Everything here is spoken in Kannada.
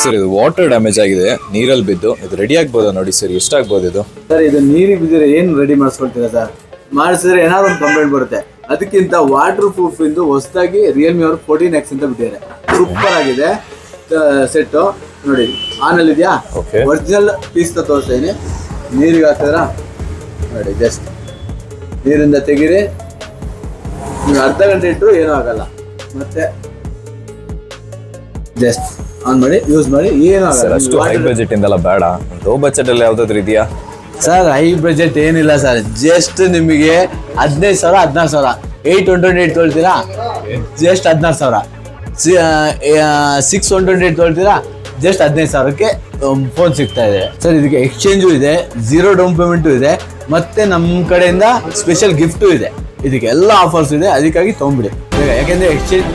ಸರ್ ಇದು ವಾಟರ್ ಡ್ಯಾಮೇಜ್ ಆಗಿದೆ, ನೀರಲ್ಲಿ ಬಿದ್ದು ಇದು ರೆಡಿ ಆಗ್ಬೋದಾ ನೋಡಿ ಸರ್, ಎಷ್ಟಾಗ್ಬೋದು ಇದು? ಸರ್ ಇದು ನೀರಿಗೆ ಬಿದ್ದರೆ ಏನು ರೆಡಿ ಮಾಡಿಸ್ಕೊಳ್ತೀರಾ ಸರ್? ಮಾಡಿಸಿದ್ರೆ ಏನಾದ್ರು ಒಂದು ಕಂಪ್ಲೇಂಟ್ ಬರುತ್ತೆ. ಅದಕ್ಕಿಂತ ವಾಟರ್ ಪ್ರೂಫ್ ಇಂದು ಹೊಸದಾಗಿ ರಿಯಲ್ಮಿ ಅವರು 14X ಅಂತ ಬಿಟ್ಟಿದ್ದಾರೆ. ಸೂಪರ್ ಆಗಿದೆ ಸೆಟ್ಟು ನೋಡಿ. ಆನಲ್ಲಿ ಇದೆಯಾ, ಒರಿಜಿನಲ್ ಪೀಸ್ ತೋರಿಸ್ತಾ ಇದೀನಿ. ನೀರಿಗೆ ಹಾಕಿದ್ರ ನೋಡಿ, ಜಸ್ಟ್ ನೀರಿಂದ ತೆಗೀರಿ, ನೀವು ಅರ್ಧ ಗಂಟೆ ಇಟ್ಟರು ಏನೂ ಆಗಲ್ಲ. ಮತ್ತೆ ಜಸ್ಟ್ ಆನ್ ಮಾಡಿ ಯೂಸ್ ಮಾಡಿ, ಏನೂ ಆಗಲ್ಲ. ಅಷ್ಟು ಹೈ ಬಜೆಟ್ ಇಂದಲ್ಲ ಬೇಡ, ಲೋ ಬಜೆಟ್ ಅಲ್ಲಿ ಯಾವ್ದಾದ್ರು ಇದೆಯಾ ಸರ್? ಹೈ ಬಜೆಟ್ ಏನಿಲ್ಲ ಸರ್, ಜಸ್ಟ್ ನಿಮಗೆ 15,000 16,000 828 ತೊಳ್ತೀರಾ, ಜಸ್ಟ್ 16,000. 628 ತೊಳ್ತೀರಾ, ಜಸ್ಟ್ 15,000ಕ್ಕೆ ಫೋನ್ ಸಿಗ್ತಾ ಇದೆ ಸರ್. ಇದಕ್ಕೆ ಎಕ್ಸ್ಚೇಂಜು ಇದೆ, 0 ಡೌನ್ ಪೇಮೆಂಟು ಇದೆ, ಮತ್ತೆ ನಮ್ಮ ಕಡೆಯಿಂದ ಸ್ಪೆಷಲ್ ಗಿಫ್ಟು ಇದೆ. ಇದಕ್ಕೆ ಎಲ್ಲ ಆಫರ್ಸ್ ಇದೆ, ಅದಕ್ಕಾಗಿ ತೊಗೊಂಬಿಡಿ. ಯಾಕೆಂದ್ರೆ ಎಕ್ಸ್ಚೇಂಜ್